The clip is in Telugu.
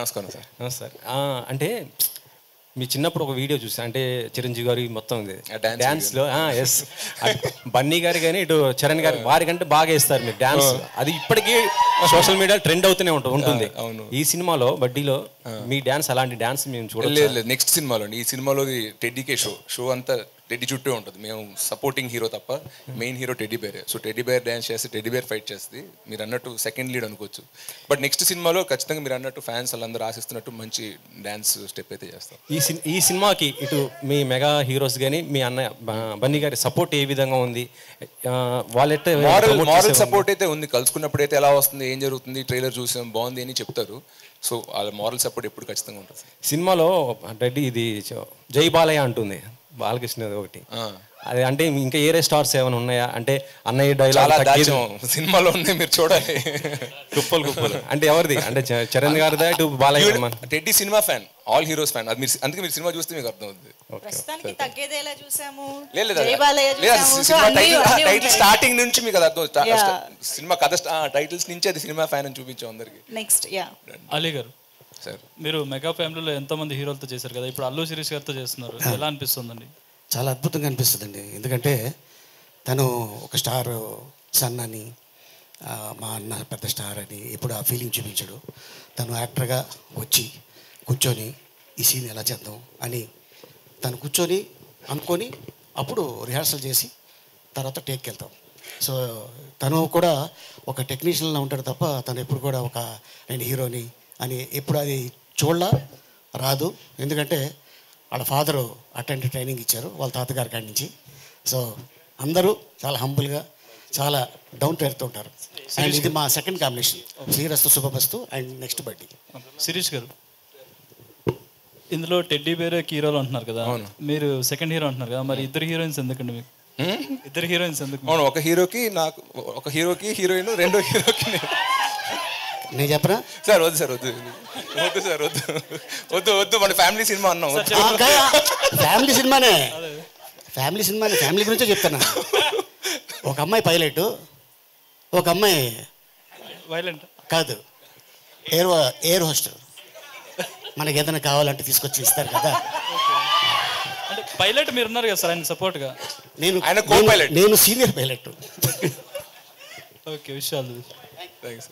నమస్కారం సార్. సార్ అంటే మీ చిన్నప్పుడు ఒక వీడియో చూసాను, అంటే చిరంజీవి గారి మొత్తం డ్యాన్స్లో ఎస్ బన్నీ గారు కానీ ఇటు చరణ్ గారి వారికంటే బాగా వేస్తారు మీరు డ్యాన్స్. అది ఇప్పటికీ సోషల్ మీడియా ట్రెండ్ అవుతూనే ఉంటుంది. ఈ సినిమాలో బడ్డీలో మీ డ్యాన్స్ అలాంటి డ్యాన్స్ మేము చూడలేదు. నెక్స్ట్ సినిమాలో ఈ సినిమాలో టెడ్డీకే షో అంతా టెడ్డీ చుట్టే ఉంటుంది. మేము సపోర్టింగ్ హీరో తప్ప main hero teddy bear. So teddy bear dance చేస్తే టెడ్డీ బేర్ ఫైట్ చేస్తుంది. మీరు అన్నట్టు సెకండ్ లీడ్ అనుకోవచ్చు. బట్ నెక్స్ట్ సినిమాలో ఖచ్చితంగా మీరు అన్నట్టు ఫ్యాన్స్ వాళ్ళందరూ ఆశిస్తున్నట్టు మంచి డ్యాన్స్ స్టెప్ అయితే చేస్తాం. ఈ సినిమాకి ఇటు మీ మెగా హీరోస్ కానీ మీ అన్నయ్య బన్నీ గారి సపోర్ట్ ఏ విధంగా ఉంది? వాళ్ళైతే మారల్ సపోర్ట్ అయితే ఉంది. కలుసుకున్నప్పుడు అయితే ఎలా వస్తుంది, ఏం జరుగుతుంది, ట్రైలర్ చూసాం బాగుంది అని చెప్తారు. సో వాళ్ళ మారల్ సపోర్ట్ ఎప్పుడు ఖచ్చితంగా ఉంటుంది. సినిమాలో రెడ్డి ఇది జై బాలయ్య అంటుంది బాలకృష్ణ ఒకటి, అది అంటే ఇంకా ఏరే స్టార్స్ ఏమైనా ఉన్నాయా? అంటే అన్నయ్య డైలాగ్ సినిమాలో ఉంది, మీరు చూడాలి. కుప్పలు అంటే ఎవరిది? అంటే చరణ్ గారిదా ఇటు Balayya? Teddy cinema fan, all heroes fan. అది మీరు అందుకే మీరు సినిమా చూస్తే మీకు అర్థం అవుతుంది. టైటిల్ స్టార్టింగ్ నుంచి మీకు అది అర్థం. సినిమా కథ టైటిల్స్ నుంచి అది సినిమా ఫ్యాన్ అని చూపించాం అందరికి. నెక్స్ట్ అలీ గారు సార్, మీరు మెగా ఫ్యామిలీలో ఎంతో మంది హీరోలతో చేశారు కదా, ఇప్పుడు అల్లు శిరీష్ గారితో చేస్తున్నారు, ఎలా అనిపిస్తుందండి? చాలా అద్భుతంగా అనిపిస్తుందండి. ఎందుకంటే తను ఒక స్టార్ సన్ అని, మా అన్న పెద్ద స్టార్ అని ఎప్పుడు ఆ ఫీలింగ్ చూపించాడు. తను యాక్టర్గా వచ్చి కూర్చొని ఈ సీన్ ఎలా చేద్దాం అని తను కూర్చొని అనుకొని అప్పుడు రిహార్సల్ చేసి తర్వాత టేక్కి వెళ్తాం. సో తను కూడా ఒక టెక్నీషియన్లా ఉంటాడు తప్ప తను ఎప్పుడు కూడా ఒక నేను హీరోని అని ఎప్పుడు అది చూడలా రాదు. ఎందుకంటే వాళ్ళ ఫాదరు అటెండ్ ట్రైనింగ్ ఇచ్చారు వాళ్ళ తాతగారి కాడి నుంచి. సో అందరూ చాలా హంబుల్గా చాలా డౌన్ టు ఎర్త్ ఉంటారు. అండ్ ఇది మా second combination, Srirastu Subhamastu and next బడ్డీ. శిరీష్ గారు, ఇందులో టెడ్డీ బేర్ హీరోలు అంటున్నారు కదా, మీరు సెకండ్ హీరో అంటున్నారు కదా, మరి ఇద్దరు హీరోయిన్స్ ఎందుకండి మీకు? ఇద్దరు హీరోయిన్స్ ఎందుకు? అవును, ఒక హీరోకి నాకు, ఒక హీరోకి హీరోయిన్, రెండో హీరోకి నేను చెప్పరా సార్? వద్దు సార్, వద్దు వద్దు సార్, వద్దు వద్దు వద్దు, మన ఫ్యామిలీ సినిమా అన్నాం. ఫ్యామిలీ సినిమానే, ఫ్యామిలీ సినిమానే, ఫ్యామిలీ గురించే చెప్తాను. ఒక అమ్మాయి పైలట్, ఒక అమ్మాయి వైలెంట్ కాదు ఎయిర్ హోస్టల్. మనకి ఏదైనా కావాలంటే తీసుకొచ్చి ఇస్తారు కదా. అంటే పైలట్ మీరు ఉన్నారు కదా సార్ ఆయన సపోర్ట్గా? నేను సీనియర్ పైలట్. ఓకే, విషయాలు థ్యాంక్స్.